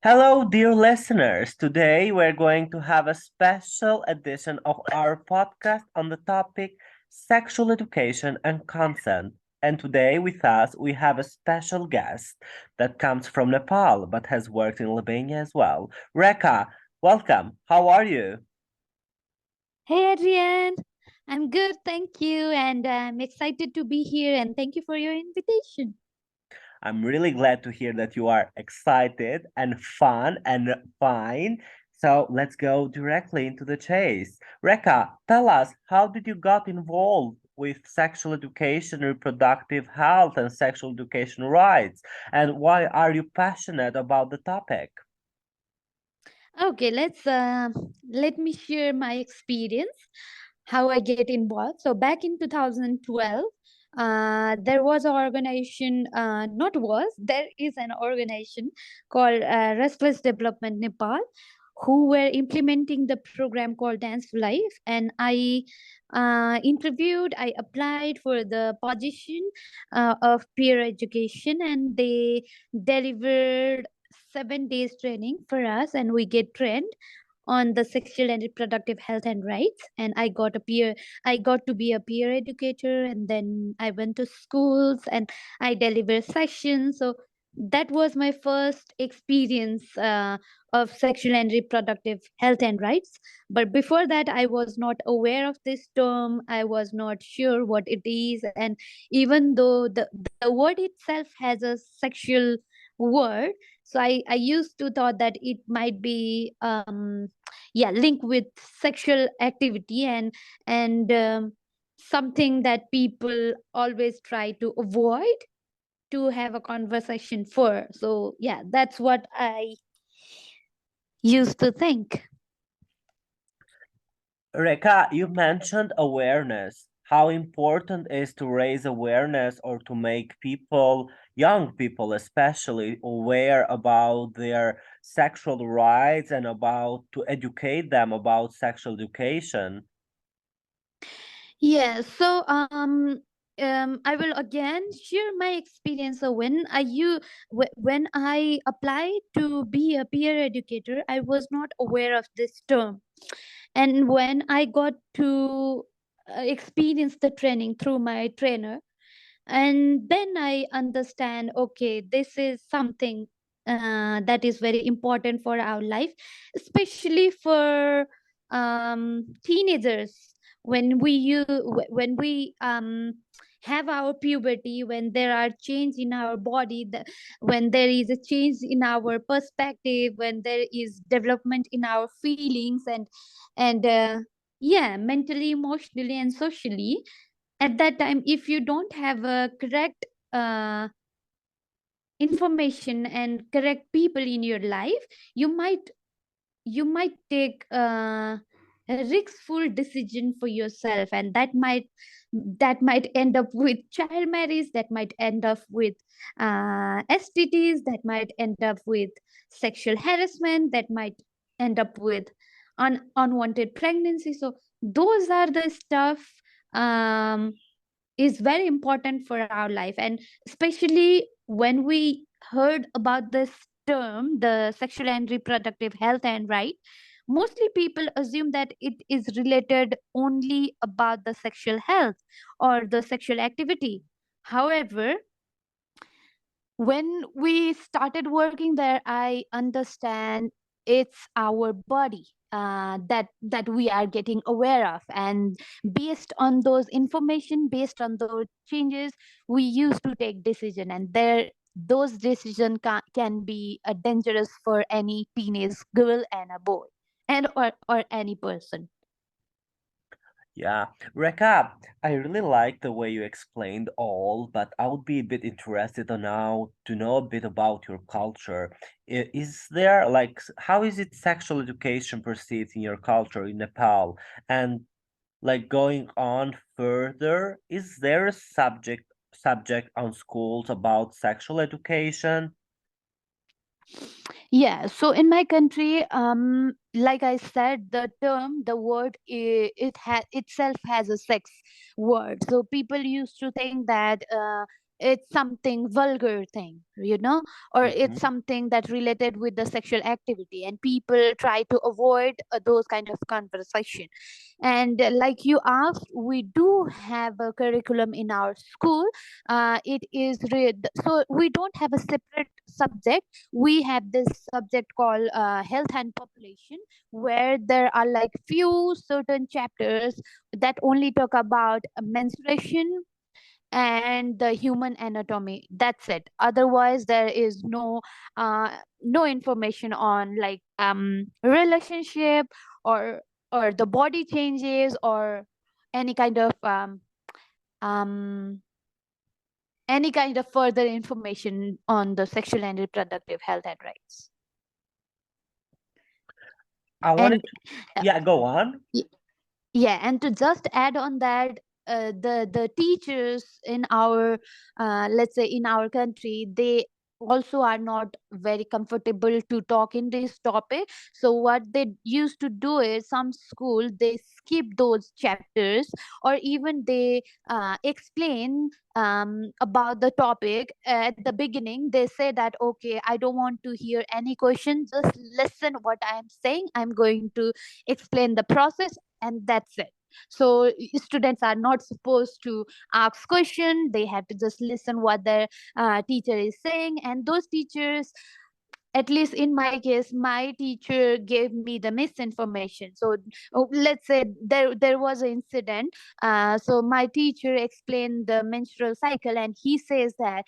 Hello, dear listeners. Today we're going to have a special edition of our podcast on the topic sexual education and consent. And today with us, we have a special guest that comes from Nepal but has worked in Albania as well. Rekha, welcome. How are you? Hey Adrian, I'm good, thank you, and I'm excited to be here and thank you for your invitation. I'm really glad to hear that you are excited and fun and fine. So let's go directly into the chase. Rekha, tell us, how did you got involved with sexual education, reproductive health, and sexual education rights? And why are you passionate about the topic? Okay, let me share my experience, how I get involved. So back in 2012, there was an organization, not was, there is an organization called Restless Development Nepal, who were implementing the program called Dance for Life, and I interviewed, I applied for the position of peer education, and they delivered 7 days training for us, and we get trained on the sexual and reproductive health and rights. And I got to be a peer educator, and then I went to schools and I deliver sessions. So that was my first experience of sexual and reproductive health and rights. But before that, I was not aware of this term. I was not sure what it is. And even though the word itself has a sexual word, so I used to thought that it might be yeah, linked with sexual activity, and something that people always try to avoid to have a conversation for. So yeah, that's what I used to think. Rekha, you mentioned awareness. How important is to raise awareness or to make people, young people especially, aware about their sexual rights and about to educate them about sexual education? Yeah, so I will again share my experience. So when I applied to be a peer educator, I was not aware of this term, and when I got to experience the training through my trainer, and then I understand, okay, this is something that is very important for our life, especially for teenagers. When we have our puberty, when there are change in our body, when there is a change in our perspective, when there is development in our feelings, and yeah, mentally, emotionally, and socially. At that time, if you don't have a correct information and correct people in your life, you might take a riskful decision for yourself, and that might end up with child marriage, that might end up with STDs, that might end up with sexual harassment, that might end up with unwanted pregnancy. So those are the stuff um, is very important for our life. And especially when we heard about this term, the sexual and reproductive health and right, mostly people assume that it is related only about the sexual health or the sexual activity. However, when we started working there, I understand it's our body that we are getting aware of, and based on those information, based on those changes, we used to take decision, and there those decision can be dangerous for any teenage girl and a boy, and or any person. Yeah, Rekha, I really like the way you explained all, but I would be a bit interested on now to know a bit about your culture. Is there like how is it sexual education perceived in your culture in Nepal? And like going on further, is there a subject on schools about sexual education? Yeah, so in my country, like I said, the term, the word, itself has a sex word. So people used to think that it's something vulgar thing, or it's Mhm. something that related with the sexual activity, and people try to avoid those kind of conversation. And like you asked, we do have a curriculum in our school. It is so we don't have a separate subject. We have this subject called health and population, where there are like few certain chapters that only talk about menstruation and the human anatomy. That's it. Otherwise there is no information on like relationship, or the body changes, or any kind of um any kind of further information on the sexual and reproductive health and rights. I wanted And to, yeah, go on. yeah, and to just add on that, the teachers in our let's say in our country, they also are not very comfortable to talk in this topic. So what they used to do is, some school they skip those chapters, or even they explain about the topic at the beginning. They say that, okay, I don't want to hear any question, just listen what I am saying, I'm going to explain the process, and that's it. So students are not supposed to ask question, they have to just listen what their teacher is saying. And those teachers, at least in my case, my teacher gave me the misinformation. So let's say there was an incident. So my teacher explained the menstrual cycle, and he says that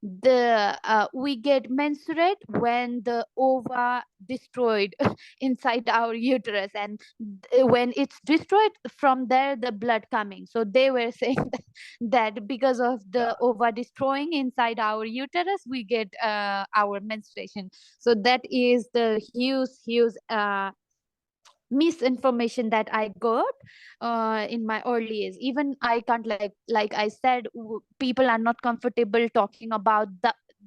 the we get menstruate when the ova destroyed inside our uterus, and when it's destroyed, from there the blood coming. So they were saying that because of the ova destroying inside our uterus, we get our menstruation. So that is the huge misinformation that I got in my early years. Even I can't, like I said, people are not comfortable talking about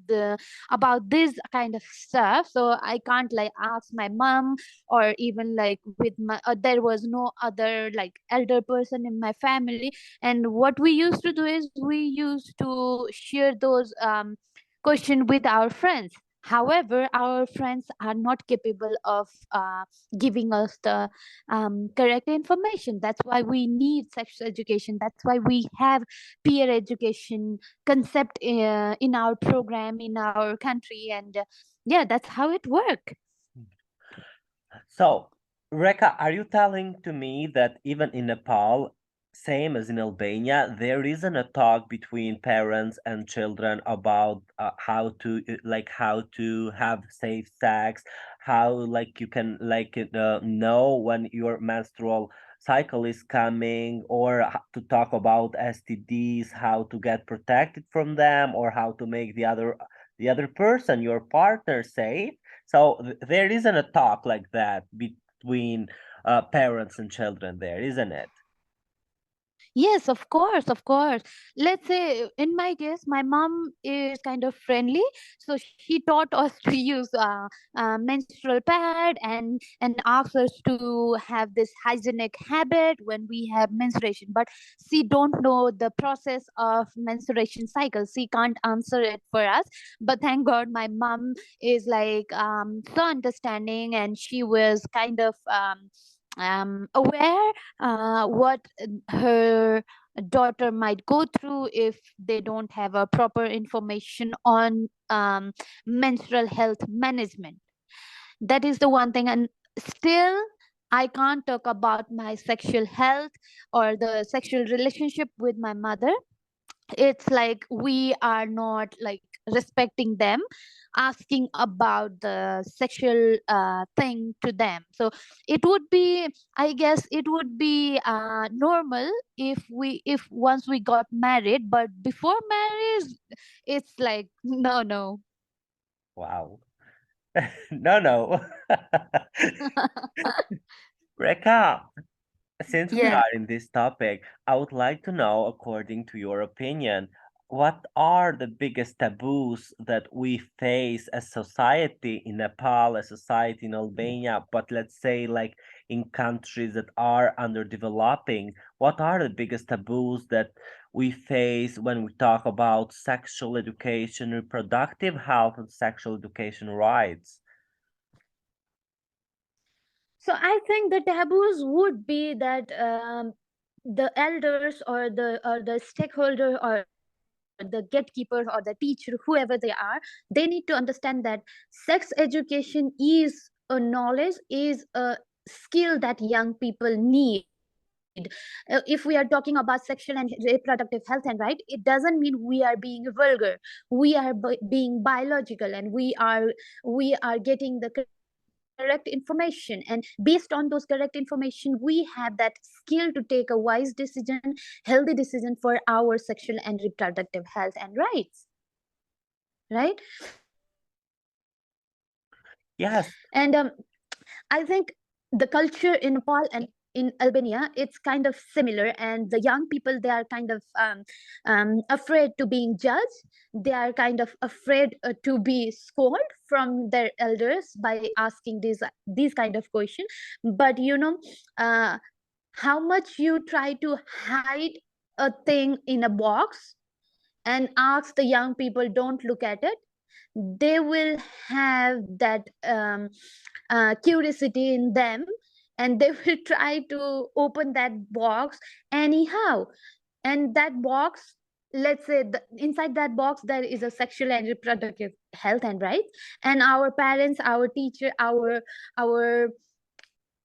the about this kind of stuff. So I can't like ask my mom, or even like with my there was no other like elder person in my family. And what we used to do is, we used to share those question with our friends. However, our friends are not capable of giving us the correct information. That's why we need sex education. That's why we have peer education concept in our program, in our country. And yeah, that's how it works. So, Rekha, are you telling to me that even in Nepal, same as in Albania, there isn't a talk between parents and children about how to how to have safe sex, how like you can know when your menstrual cycle is coming, or to talk about STDs, how to get protected from them, or how to make the other person, your partner, safe? So there isn't a talk like that between parents and children there, isn't it? Yes, of course, of course. Let's say in my case, my mom is kind of friendly, so she taught us to use menstrual pad, and asks us to have this hygienic habit when we have menstruation. But she don't know the process of menstruation cycle. She can't answer it for us. But thank God, my mom is like so understanding, and she was kind of aware what her daughter might go through if they don't have a proper information on menstrual health management. That is the one thing. And still, I can't talk about my sexual health or the sexual relationship with my mother. It's like we are not like respecting them, asking about the sexual thing to them. So it would be, I guess it would be normal if once we got married, but before marriage it's like no, no. Wow. No, no. Rekha, since we Yeah. are in this topic, I would like to know, according to your opinion, what are the biggest taboos that we face as society in Nepal, as society in Albania, but let's say like in countries that are underdeveloping, what are the biggest taboos that we face when we talk about sexual education, reproductive health, and sexual education rights? So I think the taboos would be that the elders or the stakeholder or the gatekeepers or the teacher, whoever they are, they need to understand that sex education is a knowledge, is a skill that young people need. If we are talking about sexual and reproductive health and right, it doesn't mean we are being vulgar. We are being biological, and we are getting the correct information, and based on those correct information we have that skill to take a wise decision, healthy decision for our sexual and reproductive health and rights, right? Yes. And I think the culture in Nepal and in Albania, it's kind of similar, and the young people, they are kind of afraid to being judged. They are kind of afraid to be scolded from their elders by asking these kind of questions. But uh, how much you try to hide a thing in a box and ask the young people, don't look at it, they will have that curiosity in them, and they will try to open that box anyhow. And that box, let's say inside that box there is a sexual and reproductive health and rights, and our parents, our teacher, our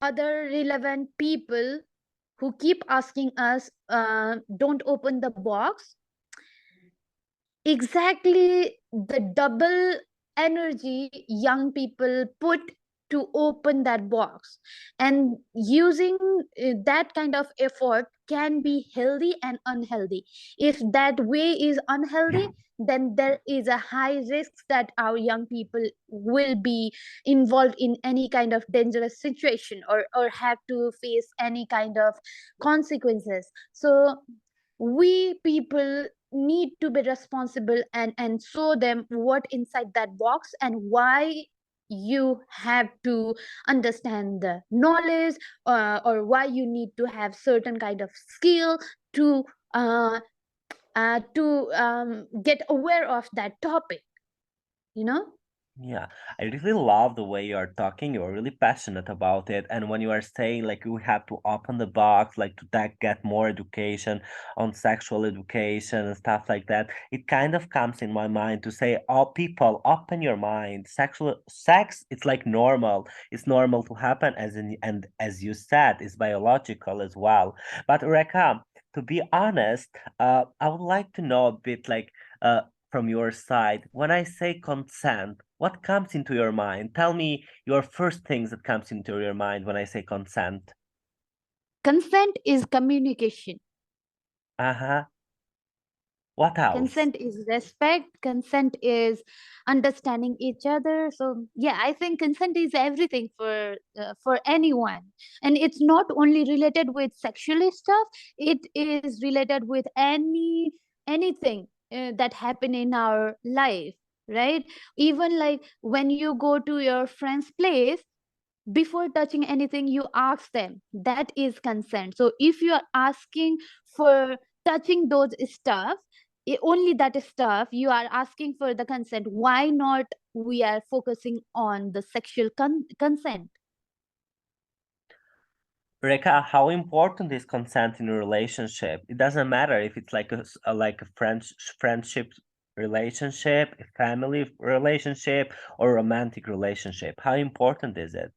other relevant people who keep asking us, don't open the box. Exactly the double energy young people put to open that box, and using that kind of effort can be healthy and unhealthy. If that way is unhealthy, then there is a high risk that our young people will be involved in any kind of dangerous situation, or have to face any kind of consequences. So we people need to be responsible and show them what inside that box, and why you have to understand the knowledge, or why you need to have certain kind of skill to uh, get aware of that topic, you know. Yeah, I really love the way you are talking. You're really passionate about it. And when you are saying like you have to open the box, like to get more education on sexual education and stuff like that, it kind of comes in my mind to say, oh, people, open your mind. Sex, it's like normal. It's normal to happen and as you said, it's biological as well. But Rekha, to be honest, I would like to know a bit like uh from your side, when I say consent, what comes into your mind? Tell me your first things that comes into your mind when I say consent. Consent is communication. Uh-huh. What else? Consent is respect, consent is understanding each other. So yeah, I think consent is everything for anyone, and it's not only related with sexual stuff, it is related with anything that happen in our life, right? Even like when you go to your friend's place, before touching anything you ask them, that is consent. So if you are asking for touching those stuff, only that stuff, you are asking for the consent. Why not we are focusing on the sexual consent? Reka, how important is consent in a relationship? It doesn't matter if it's like like a friendship relationship, a family relationship, or romantic relationship. How important is it?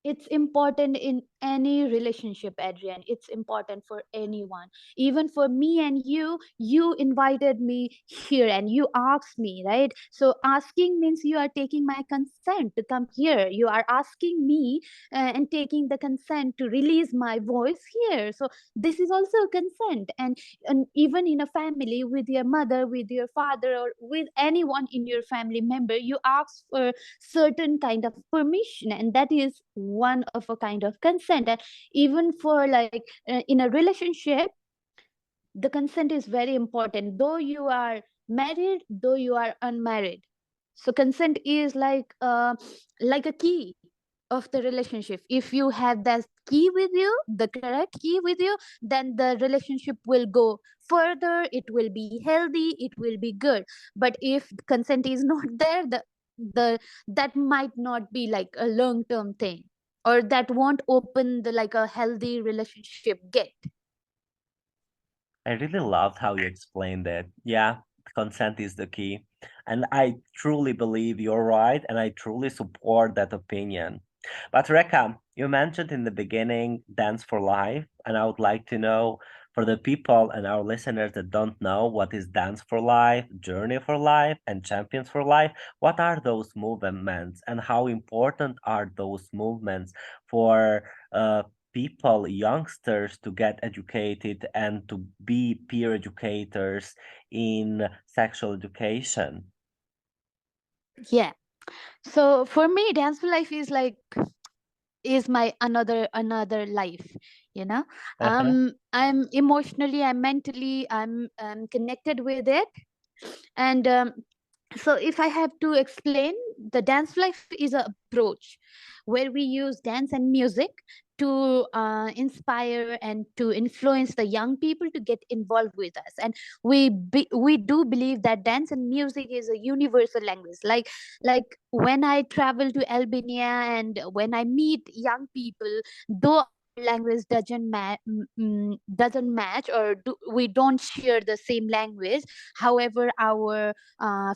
It's important in any relationship, Adrian. It's important for anyone. Even for me and you invited me here and you asked me, right? So asking means you are taking my consent to come here. You are asking me and taking the consent to release my voice here. So this is also consent. And even in a family, with your mother, with your father, or with anyone in your family member, you ask for certain kind of permission, and that is one of a kind of consent. And even for like in a relationship, the consent is very important, though you are married, though you are unmarried. So consent is like a key. of the relationship. If you have that key with you, the correct key with you, then the relationship will go further, it will be healthy, it will be good. But if consent is not there, the that might not be like a long term thing, or that won't open the like a healthy relationship gate. I really loved how you explained it. Yeah, consent is the key. And I truly believe you're right, and I truly support that opinion. But Rekha, you mentioned in the beginning Dance for Life, and I would like to know for the people and our listeners that don't know what is Dance for Life, Journey for Life, and Champions for Life, what are those movements and how important are those movements for people, youngsters, to get educated and to be peer educators in sexual education? Yeah. So for me, dance for life is like is my another life, you know. Uh-huh. I'm emotionally, I'm mentally, I'm connected with it. And so if I have to explain, the dance life is a approach where we use dance and music to inspire and to influence the young people to get involved with us. And we do believe that dance and music is a universal language. Like when I travel to Albania and when I meet young people, though our language doesn't match, or we don't share the same language, however our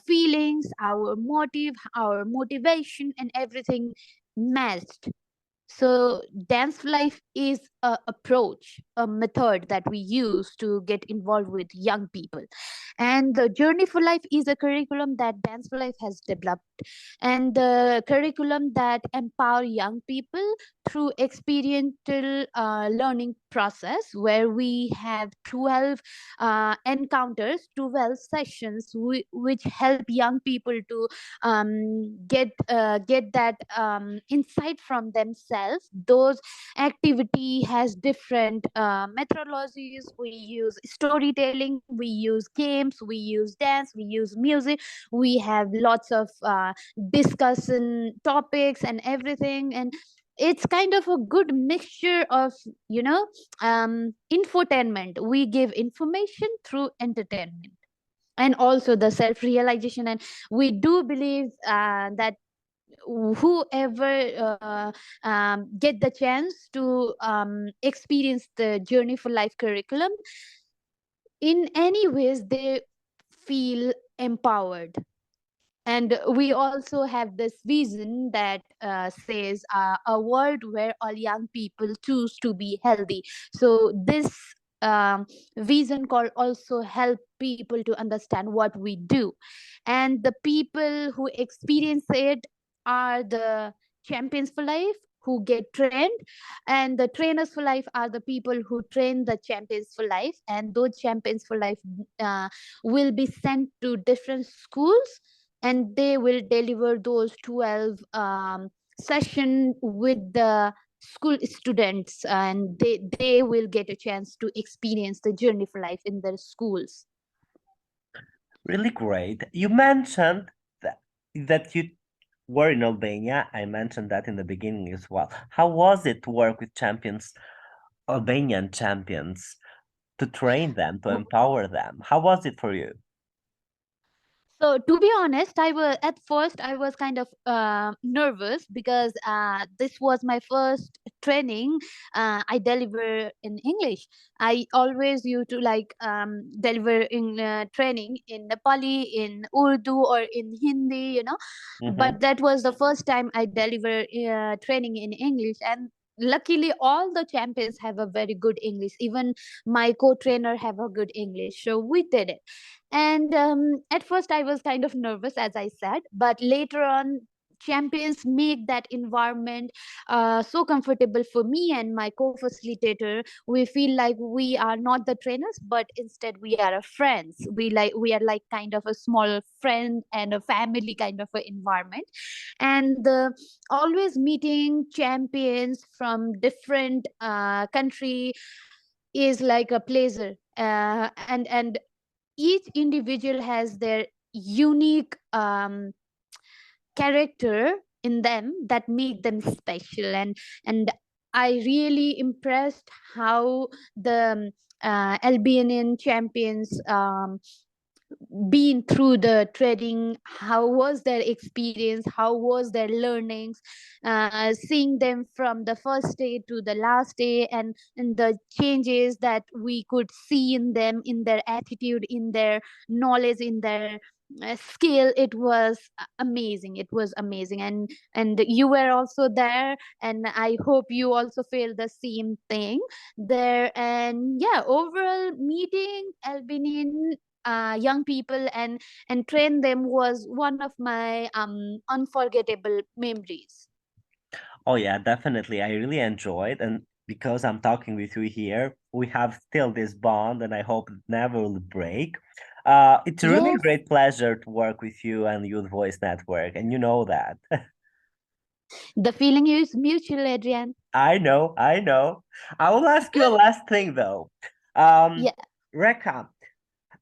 feelings, our motive, our motivation, and everything matched. So dance for life is a approach, a method that we use to get involved with young people. And the journey for life is a curriculum that dance for life has developed, and the curriculum that empower young people through experiential learning process, where we have 12 encounters, 12 sessions, which help young people to get that insight from themselves. Those activity has different methodologies. We use storytelling, we use games, we use dance, we use music. We have lots of discussion topics and everything. And it's kind of a good mixture of, you know, infotainment. We give information through entertainment, and also the self realization. And we do believe that whoever get the chance to experience the journey for life curriculum, in any ways they feel empowered. And we also have this vision that says a world where all young people choose to be healthy. So this vision call also help people to understand what we do. And the people who experience it are the champions for life who get trained, and the trainers for life are the people who train the champions for life. And those champions for life uh, will be sent to different schools, and they will deliver those 12 session with the school students, and they will get a chance to experience the journey for life in their schools. Really great. You mentioned that you were in Albania. I mentioned that in the beginning as well. How was it to work with champions, Albanian champions, to train them, to empower them? How was it for you? So to be honest, I was at first I was kind of nervous because this was my first training. I deliver in English. I always used to like deliver in training in Nepali, in Urdu, or in Hindi, you know. Mm-hmm. But that was the first time I deliver training in English. And luckily all the champions have a very good English. Even my co-trainer have a good English, so we did it. And at first I was kind of nervous, as I said, but later on champions make that environment so comfortable for me and my co-facilitator. We feel like we are not the trainers, but instead we are a friends. We are like kind of a small friend and a family kind of a environment. And always meeting champions from different country is like a pleasure. And each individual has their unique character, in them that make them special. And I really impressed how the Albanian champions been through the training, how was their experience, how was their learnings, seeing them from the first day to the last day, and the changes that we could see in them, in their attitude, in their knowledge, in their skill. It was amazing, it was amazing. And you were also there, and I hope you also feel the same thing there. And yeah, overall meeting Albanian young people and train them was one of my unforgettable memories. Oh yeah, definitely. I really enjoyed, and because I'm talking with you here, we have still this bond, and I hope it never will break. It's really a Yes, great pleasure to work with you and Youth Voice Network, and you know that. the feeling is mutual, Adrian. I know, I know. I will ask you a last thing though. Um, Yeah. Rekha,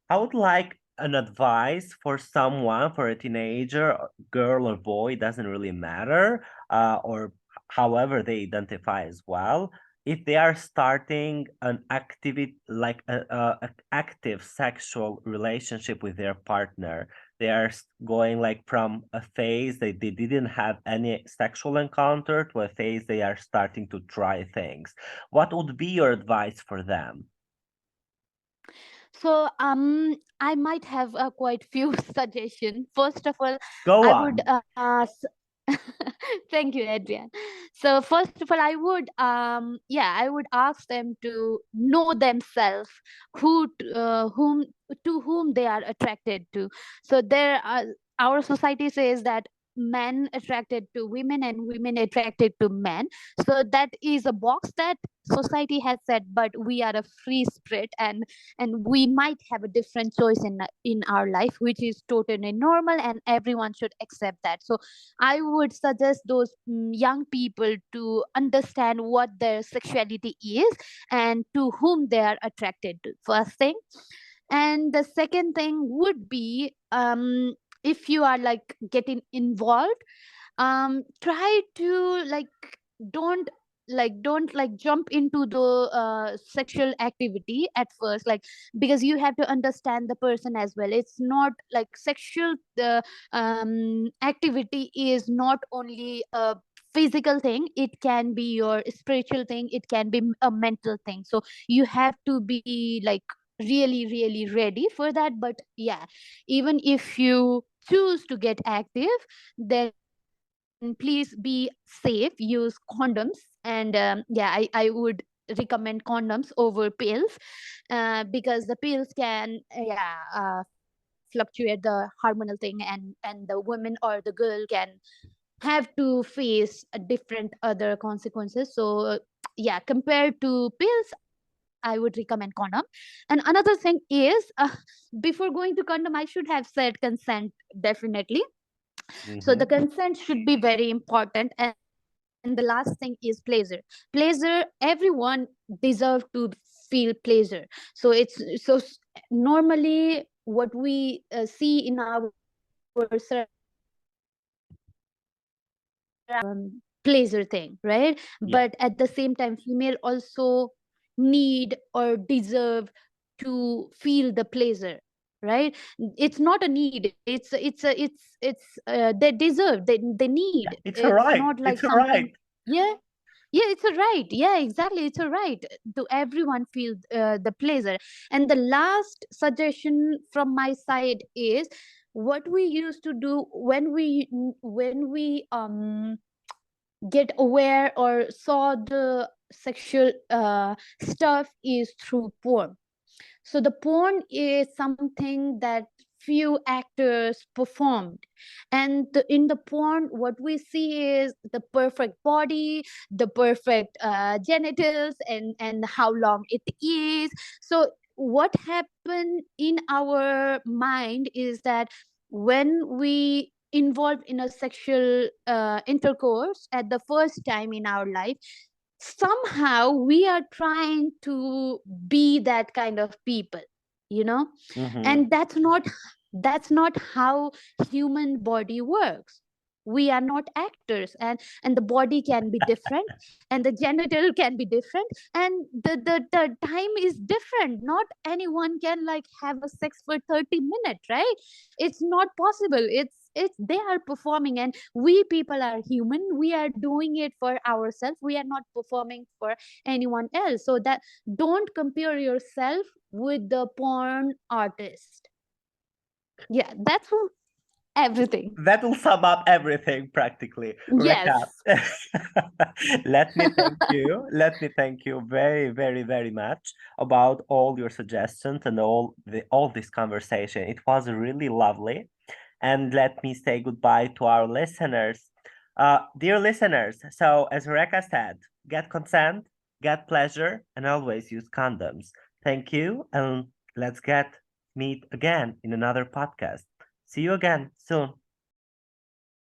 I would like an advice for someone, for a teenager, girl or boy, doesn't really matter, or however they identify as well. If they are starting an activity like a active sexual relationship with their partner, they are going like from a phase they didn't have any sexual encounter to a phase they are starting to try things. What would be your advice for them? So I might have quite few suggestions. First of all, Go I would on. thank you, Adrian. So first of all, I would I would ask them to know themselves, whom to whom they are attracted to. So there are, our society says that men attracted to women and women attracted to men. So that is a box that society has set, but we are a free spirit, and we might have a different choice in our life, which is totally normal, and everyone should accept that. So I would suggest those young people to understand what their sexuality is and to whom they are attracted to, first thing. And the second thing would be, if you are like getting involved, try to don't don't jump into the sexual activity at first, like, because you have to understand the person as well. It's not like sexual activity is not only a physical thing, it can be your spiritual thing, it can be a mental thing. So you have to be like really really ready for that. But yeah, even if you choose to get active, then please be safe, use condoms. And I would recommend condoms over pills, because the pills can fluctuate the hormonal thing, and the woman or the girl can have to face a different other consequences. So yeah, compared to pills, I would recommend condom. And another thing is, before going to condom, I should have said consent, definitely. So the Mm-hmm. consent should be very important. And the last thing is pleasure. Everyone deserve to feel pleasure. So normally what we see in our surroundings is pleasure thing, right? Yeah. But at the same time, female also need or deserve to feel the pleasure, right? It's not a need, they deserve, they need. Yeah, it's a It's right. not like It's a something. right. Yeah, yeah, it's a right. Yeah, exactly, it's a right to everyone feel the pleasure. And the last suggestion from my side is, what we used to do when we get aware or saw the sexual stuff is through porn. So the porn is something that few actors performed, and in the porn what we see is the perfect body, the perfect genitals, and how long it is. So what happened in our mind is that when we involved in a sexual intercourse at the first time in our life, somehow we are trying to be that kind of people, you know. Mm-hmm. And that's not how human body works. We are not actors, and the body can be different, and the genital can be different, and the time is different. Not anyone can like have a sex for 30 minutes, right? It's not possible. It's they are performing, and we people are human. We are doing it for ourselves. We are not performing for anyone else. So that, don't compare yourself with the porn artist. Yeah, that's everything. That will sum up everything practically. Rekha, Yes. let me thank you. Let me thank you very, very, very much about all your suggestions and all this conversation. It was really lovely. And let me say goodbye to our listeners. Dear listeners, so as Rekha said, get consent, get pleasure, and always use condoms. Thank you, and let's meet again in another podcast. See you again soon.